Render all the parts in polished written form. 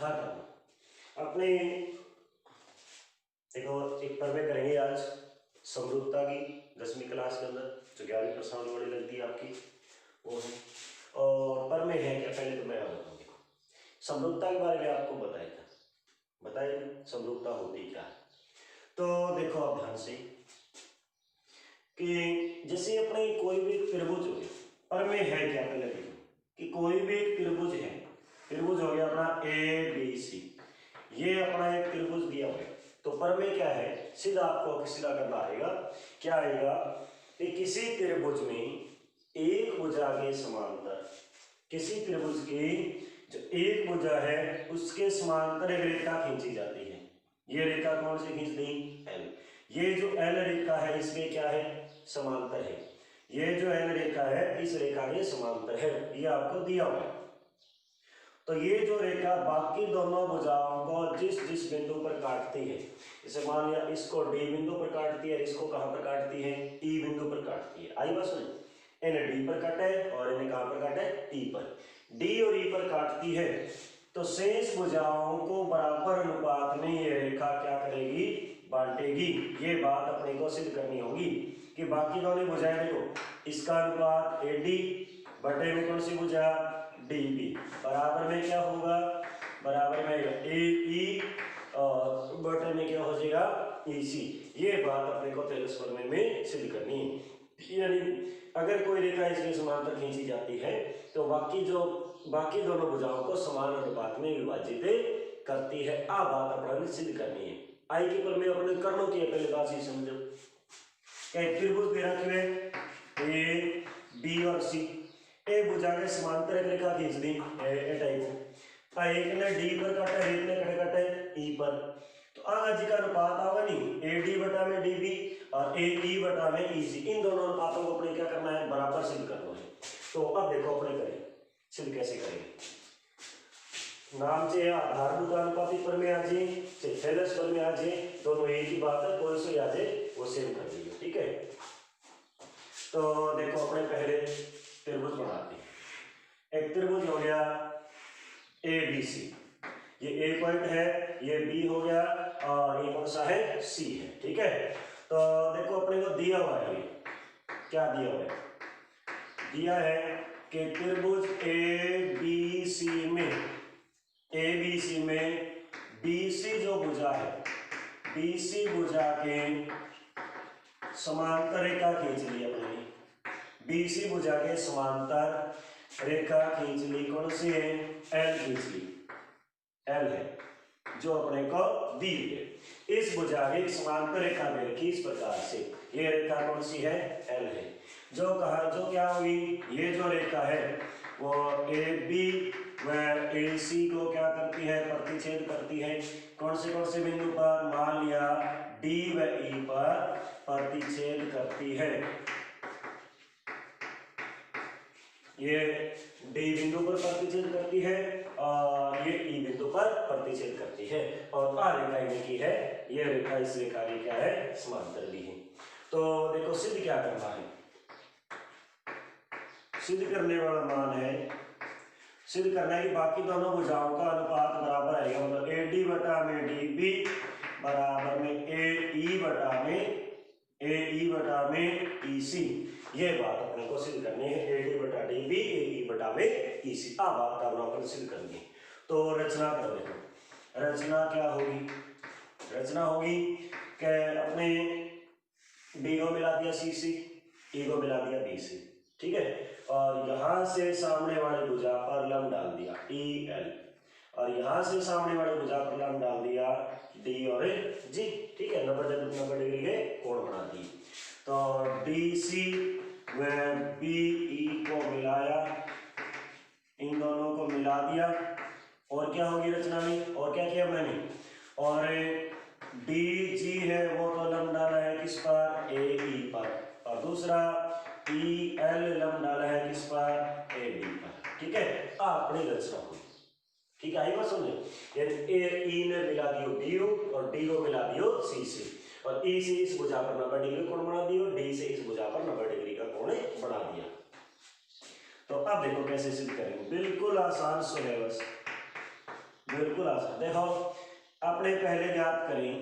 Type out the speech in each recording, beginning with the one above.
खत्म। अपने देखो एक प्रमेय करेंगे आज समरूपता की 10वीं क्लास के अंदर, जो 11वीं प्रश्नावली लगती है आपकी वो है। और प्रमेय है क्या, पहले तो मैं बताऊँ। देखो समरूपता के बारे में आपको बताया था, बताइए समरूपता होती क्या है। तो देखो आप ध्यान से कि जैसे अपने कोई भी त्रिभुज हो, प्रमेय है क्या, पहले देखो कि कोई भी त्रिभुज है, त्रिभुज हो गया अपना ए बी सी, ये अपना एक त्रिभुज दिया हुआ है। तो प्रमेय क्या है, सीधा आपको सीधा करना आएगा, क्या आएगा कि किसी त्रिभुज में एक भुजा के समांतर, किसी त्रिभुज की जो एक भुजा है उसके समांतर एक रेखा खींची जाती है। ये रेखा कौन सी खींच दी, एल। ये जो एल रेखा है इसमें क्या है, समांतर है। ये जो एल रेखा है इस रेखा के समांतर है, ये आपको दिया हुआ है। तो ये जो रेखा बाकी दोनों भुजाओं को जिस जिस बिंदु पर काटती है, जैसे मान लिया इसको डी बिंदु पर काटती है, इसको कहां पर काटती है, ई बिंदु पर काटती है। आई बात सुन, इन्हें डी पर काटा है और इन्हें कहां पर काटा है, ई पर। डी और ई पर काटती है तो शेष भुजाओं को बराबर अनुपात में ये रेखा क्या करेगी, बांटेगी। ये बात अपने को सिद्ध करनी होगी कि बाकी दोनों भुजाएं देखो, इसका अनुपात ए डी बटे में कौन सी भुजा, डी बी, बराबर में क्या होगा, बराबर में ए ई और बटे में क्या हो जाएगा, ई सी। ये बात अपने को तेलस प्रमेय में सिद्ध करनी है। यानी अगर कोई रेखा इसके समांतर खींची जाती है तो बाकी दोनों भुजाओं को समान अनुपात में विभाजित करती है। आ बात अपने सिद्ध करनी है। आई के प्रमेय अपने करनो की पहले बात ही समझो। एक त्रिभुज दे रखे हुए ए बी और सी, ए भुजा के समांतर एक रेखा खींच दी ए टाइप, एक ने डी पर काटा है, एक ने काटा है ई पर। तो आगा जी का अनुपात आगा नहीं, ए डी बटा में डी बी और ए ई बटा में ई सी, इन दोनों अनुपातों को अपने क्या करना है, बराबर सिद्ध करना है। तो अब देखो अपने करें सिद्ध कैसे करेंगे। नाम से आधारभूत अनुपाती प्रमेय आ जाए, चाहे थेलस प्रमेय आ जाए, दोनों एक ही बात है, कोई से आ जाए वो सेम कर दीजिए, ठीक है। तो देखो अपने पहले त्रिभुज बनाते हैं। एक त्रिभुज हो गया ए बी सी, ये ए पॉइंट है, ये बी हो गया और ये कौन सा है, सी है, ठीक है। तो देखो अपने को दिया हुआ है, क्या दिया हुआ है, दिया है कि त्रिभुज ए बी सी में बीसी जो भुजा है, बीसी भुजा के समांतर रेखा खींच ली अपने, बीसी भुजा के समांतर रेखा खींच ली, कौन सी है, एल खींच ली, एल है जो अपने को दी है। इस भुजा की समांतर रेखा में रखी इस प्रकार से, ये रेखा कौन सी है, एल है। जो क्या हुई, ये जो रेखा है वो ए बी व ए सी को क्या करती है, प्रतिच्छेद करती है। कौन से बिंदु पर, मान लिया डी व ई पर प्रतिच्छेद करती है। ये डी बिंदु पर प्रतिच्छेद करती है और ये ई बिंदु पर प्रतिच्छेद करती है। और आ रेखा इन्हें की है, ये रेखा इस रेखा की क्या है, समांतर ली है। तो देखो सिद्ध क्या करना है, सिद्ध करने वाला मान है, सिद्ध करना है कि बाकी दोनों भुजाओं का अनुपात बराबर आएगा, मतलब ए डी बटा में डी बी बराबर में ए ई बटा में ई सी। ये बात अपने को सिद्ध करनी है, ए डी बटा डी बी ए ई बटा में ई सी। आ बात का अपन सिद्ध करनी है। तो रचना कर देखो, रचना क्या होगी, रचना होगी कि अपने डी को मिला दिया सी सी, ई को मिला दिया बी सी, ठीक है। और यहां से सामने वाली भुजा पर लंब डाल दिया ई एल, और यहां से सामने वाली भुजा पर लंब डाल दिया डी और जी, ठीक है। 90 डिग्री के कोण बना दिए। तो डी सी व बी ई को मिलाया, इन दोनों को मिला दिया, और क्या होगी रचना में, और क्या किया मैंने, और डी जी है वो तो लंब डाला है किस पर, ए ई पर, और दूसरा ई एल लंब डाला है किस पर, ए डी पर, ठीक है। अपनी रचना हुई, ठीक है। आई बात समझे, यानी ए ई ने मिला दियो डी और डी को मिला दियो सी से, और ई से इस भुजा पर 90 डिग्री कोण बना दियो, डी से इस भुजा पर 90 डिग्री का कोण बना दिया। तो अब देखो कैसे सिद्ध करेंगे, बिल्कुल आसान सिलेबस, बिल्कुल आसान। देखो आपने पहले ज्ञात करें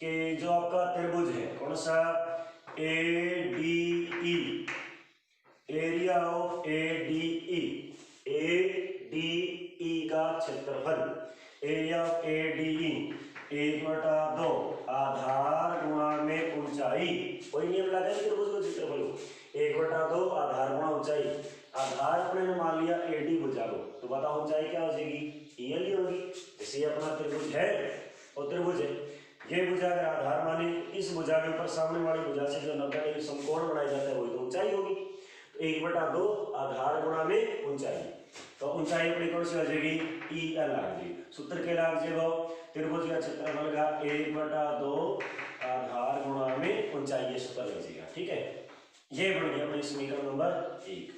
कि जो आपका त्रिभुज है कौन सा, A D E, area of A D E का क्षेत्रफल, area of A D E 1/2 आधार गुणा में ऊंचाई। कोई नियम लगा है त्रिभुज को क्षेत्रफल को 1/2 आधार गुणा ऊंचाई। आधार अपने ने मान लिया ए डी भुजा को, तो बताओ ऊंचाई क्या हो जाएगी, ईएल ही होगी। जैसे अपना त्रिभुज है और त्रिभुज है, ये भुजा अगर आधार माने, इस भुजा के ऊपर सामने वाली भुजा से जो 90 डिग्री समकोण बनाया जाता है वही तो ऊंचाई होगी। 1/2 आधार गुणा में ऊंचाई, तो ऊंचाई अपनी कौन सी हो जाएगी, ई एल आ जाएगी। सूत्र के लाभ जेगो त्रिभुज का क्षेत्रफल का 1/2 आधार गुणा में ऊंचाई, ये सूत्र लग जाएगा। ठीक है, ये बन गया अपनी समीकरण नंबर 1।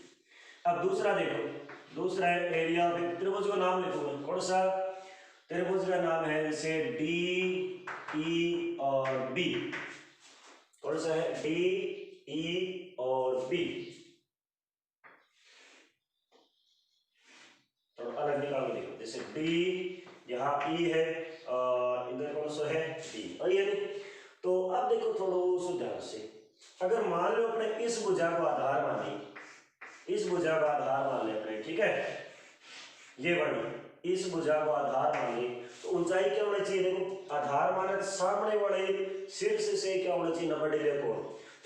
अब दूसरा देखो, दूसरा है एरिया ऑफ त्रिभुज का नाम लिखो, कौन सा त्रिभुज का नाम है, जैसे डी ई और बी, कौन सा है, डी ई और बी, तो अलग निकाल देखो, जैसे डी यहाँ ई है और इधर कौन सा है, डी, और ये नहीं। तो अब देखो थोड़ा ध्यान से, अगर मान लो अपने इस भुजा को आधार माने, इस भुजा का आधार मान ले अपने, ठीक है, ये बनी, इस भुजा को आधार मान ले, तो ऊंचाई क्या होना चाहिए, देखो आधार माने सामने वाले शीर्ष से क्या होना चाहिए, 90 डिग्री कोण।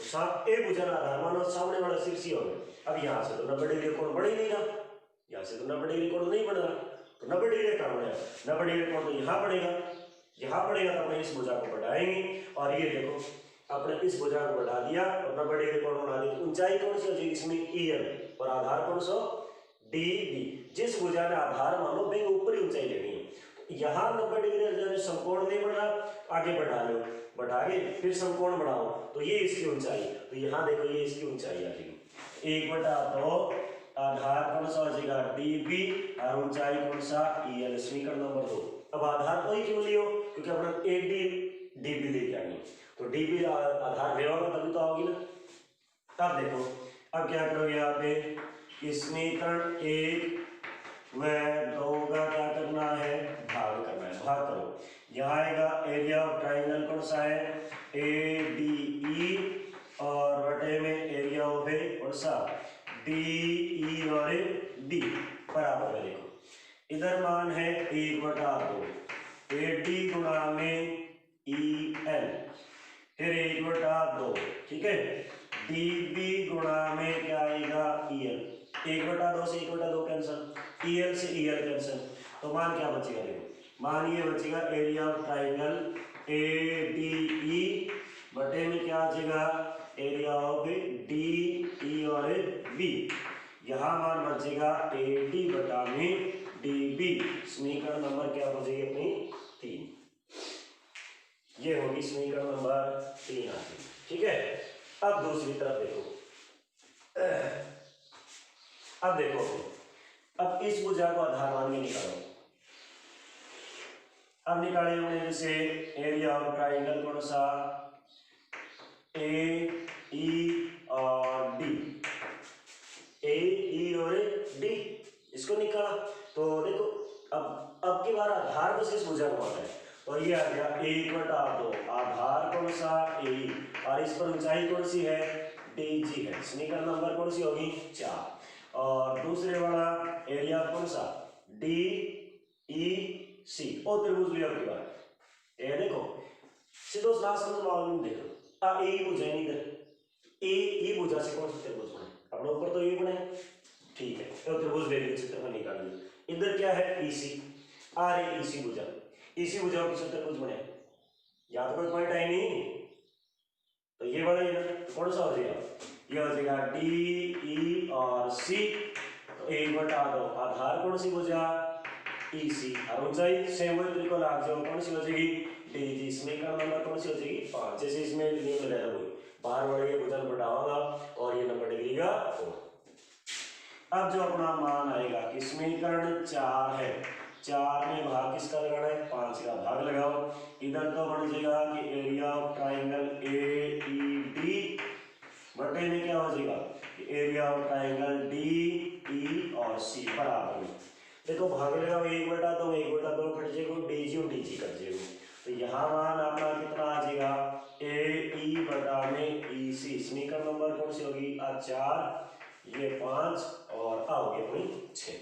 तो एक भुजा का आधार मानो सामने वाला शीर्ष ही होगा। अब यहाँ से तो 90 डिग्री कोण बढ़ ही नहीं रहा, यहाँ से तो 90 डिग्री कोण नहीं बढ़ रहा, तो 90 डिग्री कहाँ बढ़ेगा, 90 डिग्री कोण तो यहाँ बढ़ेगा, यहाँ बढ़ेगा तो अपने इस भुजा को बढ़ाएंगे, और ये देखो अपने इस भुजा को बढ़ा दिया और 90 डिग्री कोण बना दिया। ऊंचाई कौन सी हो जाएगी इसमें, ई एल, और आधार कौन सा, डी बी। जिस भुजा ने आधार मानो भाई ऊपर ही ऊंचाई लेनी है, तो यहाँ 90 डिग्री समकोण नहीं बढ़ा, आगे बढ़ा लो, बढ़ा के फिर समकोण बढ़ाओ, तो ये इसकी ऊंचाई, तो यहाँ देखो ये इसकी ऊंचाई आ जाएगी 1/2 आधार कौन सा हो जाएगा, डी बी, और ऊंचाई कौन सा, ई एल, समीकरण नंबर 2। अब आधार को ही क्यों लियो, क्योंकि अपना ए डी बी लेके आनी है, तो डी बी आधार ले होगा तभी तो आओगी ना। अब देखो अब क्या करोगे यहाँ पे, समीकरण 1 व 2 का क्या करना है, भाग करना है, भाग करो। यहाँ आएगा एरिया ऑफ ट्राइंगल कौन सा है, ए डी ई, और बटे में एरिया ऑफ ए कौन सा, डी ई और डी, बराबर है। देखो इधर मान है 1/2 ए डी गुणा में ई एल, फिर 1/2, ठीक है, डी बी गुणा में क्या आएगा, ई एल, 1/2 से 1/2 कैंसिल, ई एल से ई एल कैंसिल, तो मान क्या बचेगा, देखो मान ये बचेगा area of triangle A D E, बटे में क्या आ जाएगा, एरिया ऑफ डी ई और बी, यहाँ मान बचेगा ए डी बटा में डी बी। समीकरण नंबर क्या हो जाएगी अपनी 3, ये होगी समीकरण नंबर 3 आती, ठीक है। अब दूसरी तरफ देखो, अब देखो अब इस भुजा को आधार मान के निकालो। अब निकाले हमने जैसे एरिया ऑफ ट्राइंगल कौन सा, ए ई और डी, ए ई और डी, इसको निकाला, तो देखो अब की बार आधार बस इस भुजा को आता है, और ये आ गया 1/2 आधार कौन सा, ए, और इस पर ऊंचाई कौन सी है, डी जी है, समीकरण नंबर कौन सी होगी 4। और दूसरे वाला एरिया कौन सा, डी ई सी, और त्रिभुज लिया की बार, ये देखो सीधो समझ मालूम, देखो आ ए भुजा नहीं, इधर ए भुजा से कौन सा त्रिभुज बने, अपने ऊपर तो ये बने, ठीक है, तो त्रिभुज ले लिया, क्षेत्रफल निकाल लिया। इधर क्या है, ई सी, आ रही ई सी भुजा, इसी भुजा के त्रिभुज बने, या तो कोई पॉइंट है नहीं, तो ये वाला ये तो कौन सा हो जाएगा, ये हो जाएगा डी ई और सी, तो 1/2 आधार कौन सी भुजा, ई सी, और ऊंचाई सेम वही त्रिकोण आग जो कौन सी हो जाएगी, डी जी। समीकरण नंबर कौन सी हो जाएगी 5। जैसे इसमें नियम में रहता हुई बाहर वाले ये भुजा बढ़ाओगा और ये 90 डिग्री का कोण। अब जो अपना मान आएगा कि समीकरण 4 है, 4 में भाग किसका लगाना है, 5 का भाग लगाओ, इधर तो बन जाएगा कि area of triangle A E D, बटे में क्या हो जाएगा, area of triangle D E और सी, बराबर में देखो भाग लगाओ 1/2 कट जाएगा, डीजी और डीजी कट जाएगा, तो यहाँ मान अपना कितना आ जाएगा ए ई बटा में ई सी। समीकरण नंबर कौन सी होगी 4, ये 5 और आ होगी अपनी 6।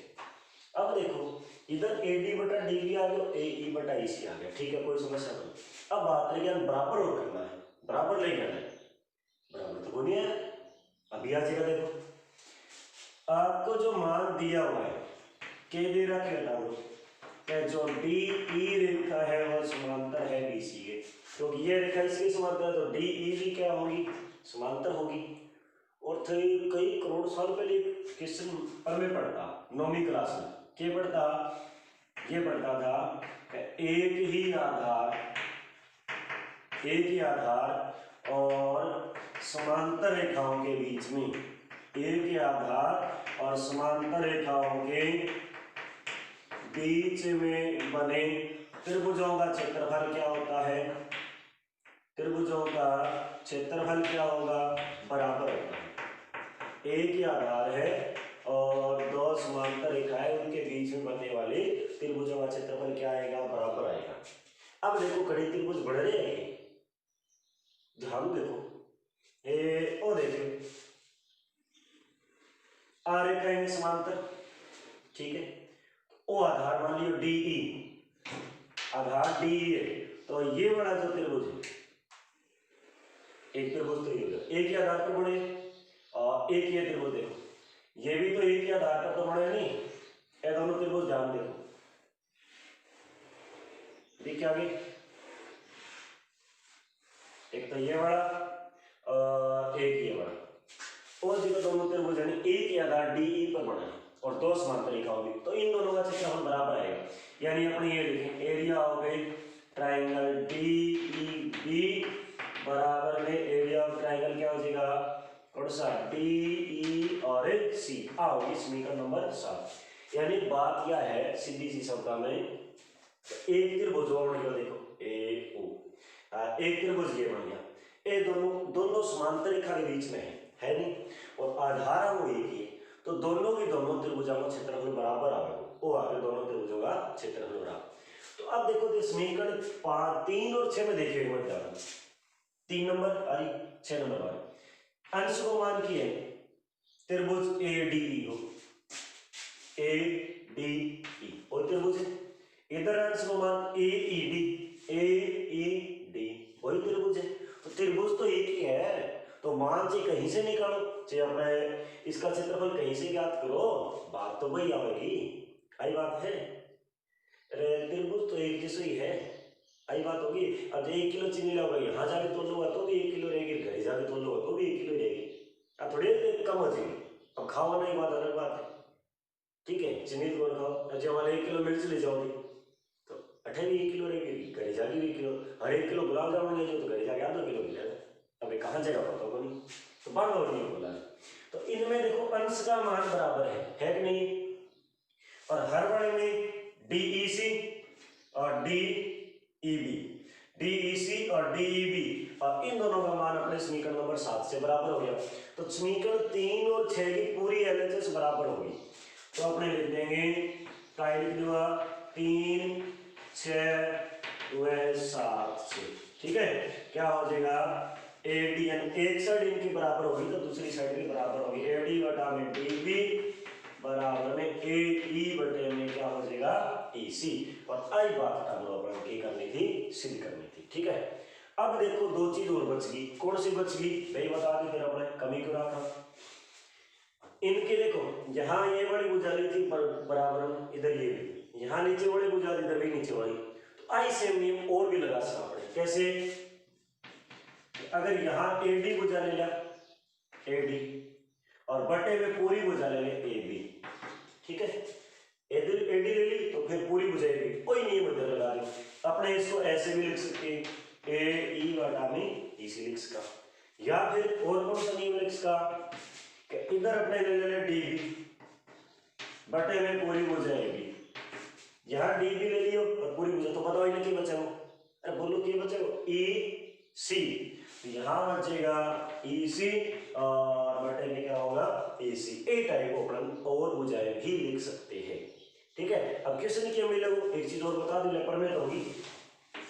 अब देखो इधर ए डी बटा डी भी आ गया, ए ई बटा ई सी आ गया, ठीक है कोई समस्या नहीं। अब बात रही बराबर और करना है, बराबर ले जाना है, बराबर तो नहीं है अभी आ जाएगा। देखो आपको जो मान दिया हुआ है के दे रखा है डालो कि जो डी ई रेखा है वह समांतर है बी सी के, क्योंकि ये रेखा इसके समांतर है तो डी ई भी क्या होगी समांतर होगी। और कई करोड़ साल पहले किस पर में पढ़ता नौवीं क्लास में क्या पढ़ता, ये पढ़ता था एक ही आधार और समांतर रेखाओं के बीच में, एक ही आधार और समांतर रेखाओं के बीच में बने त्रिभुजों का क्षेत्रफल क्या होता है, त्रिभुजों का क्षेत्रफल क्या होगा बराबर होगा। एक ही आधार है और दो समांतर रेखाएं उनके बीच में बनने वाले त्रिभुजों का क्षेत्रफल क्या आएगा बराबर आएगा। अब देखो कड़ी त्रिभुज बढ़ रहे हैं, ध्यान देखो ओ देखो आ रेखा में समांतर, ठीक है, ओ आधार मान लियो डी ई, आधार डी ई है, तो ये वाला जो त्रिभुज है एक त्रिभुज तो ये एक ही आधार पर बने और एक ही त्रिभुज देखो ये भी तो एक ही आधार पर तो बने नहीं, ये दोनों त्रिभुज ध्यान देखो देखिए आगे, एक तो ये वाला और एक ये वाला, और जो दोनों त्रिभुज है एक ही आधार डी ई पर बना है और दो समांतर रेखा होगी, तो इन दोनों का क्षेत्रफल बराबर आएगा। यानी अपने ये लिखें एरिया हो गई ट्राइंगल डी ई बी बराबर में एरिया ऑफ ट्राइंगल क्या हो जाएगा कौन सा डी ई और सी आओगी समीकरण नंबर 7। यानी बात क्या है सीधी सी शब्द में एक त्रिभुज बन गया, देखो ए ओ एक त्रिभुज ये बन गया, ये दोनों समांतर रेखा के बीच में है नहीं, और आधार वो एक ही, तो दोनों के दोनों त्रिभुजों का क्षेत्रफल बराबर आएगा, वो आगे दोनों त्रिभुजों का क्षेत्रफल बराबर। तो अब देखो समीकरण 3 और 6 में देखिए एक बार 3 नंबर अरे 6 नंबर वाले अंश को मान किए त्रिभुज ए डी ई हो, ए डी ई और त्रिभुज इधर अंश को मान ए ई डी वही त्रिभुज है, तो त्रिभुज तो एक ही है, तो मान से कहीं से निकालो चाहे अपने इसका क्षेत्रफल कहीं से ज्ञात करो, बात तो वही आएगी। आई बात है, त्रिभुज तो एक जैसे ही है, आई बात होगी। अब 1 किलो चीनी लाओगे यहाँ जाके तोल लूंगा तो भी 1 किलो रहेगी, घर जाके तोल लूंगा तो भी 1 किलो रहेगी, अब थोड़ी कम हो जाएगी। अब खाओ नहीं बात अलग बात है, ठीक है चीनी तो खाओ, जब वाले 1 किलो मिर्च ले जाओगे तो 1 किलो रहेगी, घर जाके 1 किलो, हर 1 किलो गुलाब जामुन ले जाओ तो घर जाके आधा किलो मिलेगा, अभी कहाँ जगह पता को नहीं, तो बार बार नहीं बोला। तो इनमें देखो अंश का मान बराबर है कि नहीं, और हर वाले में डीईसी और डीईसी और डीईबी, और इन दोनों का मान अपने समीकरण नंबर 7 से बराबर हो गया। तो समीकरण 3 और 6 की पूरी एलएचएस बराबर होगी, तो अपने लिख देंगे क्या लिख दूंगा 3 6 वह 7 से, ठीक है। क्या हो जाएगा एडीएन, एक साइड इनकी बराबर होगी तो दूसरी साइड की बराबर होगी, एडी बटा में डीबी बराबर में ए ई बटे में क्या हो जाएगा ईसी, और आई बात हम लोग अपन की करनी थी सिद्ध करनी थी, ठीक है। अब देखो दो चीज और बच गई, कौन सी बच गई भाई बता दी, फिर अपने कमी को रखा इनके, देखो यहाँ ये वाली बुझाली थी बराबर, इधर ये भी, यहाँ नीचे वाली बुझाली इधर भी नीचे वाली, तो आई सेम नियम और भी लगा सकना पड़े। कैसे, अगर यहाँ एडी बुझा ले लिया एडी और बटे में पूरी बुझा ले ए बी, ठीक है, एडी ले ली तो फिर पूरी बुझाएगी, कोई नियम इधर लगा दो, अपने इसको ऐसे भी लिख सकते ए ई बटा में इसी लिख का, या फिर और कौन सा नियम लिख का, इधर अपने ले ले डी बी बटे में पूरी बुझाएगी, यहाँ डी बी ले लियो और पूरी बुझा, तो बताओ इन्हें क्या बचा, अरे बोलो क्या बचा ई सी, यहाँ बचेगा ई सी और बटे में क्या होगा ए सी, ए टाइप अपन और बुझाए भी लिख सकते हैं, ठीक है। अब क्वेश्चन क्या मिलेगा, एक चीज और बता दूं, पर में तो होगी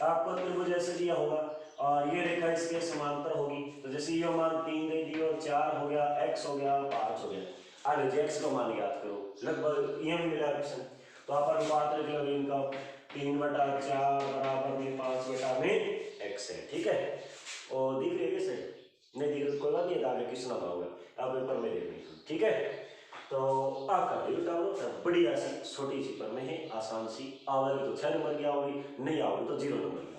आपको त्रिभुज ऐसे दिया होगा और ये रेखा इसके समांतर होगी, तो जैसे ये मान 3 दे दी और 4 हो गया, x हो गया, 5 हो गया। आगे जो x का मान याद करो, लगभग ये भी मिला क्वेश्चन, तो आप अनुपात रख लो इनका 3/4 बराबर में 5/में x है, ठीक है। और दिख रही है सही, नहीं दिख रही कोई बात नहीं, आगे क्वेश्चन आता होगा आप पेपर में देखने, ठीक है। तो आपका बढ़िया सी छोटी सी पर में है, आसान सी, आओगे तो 6 नंबर की आओगी, नहीं आओगे तो 0 नंबर की।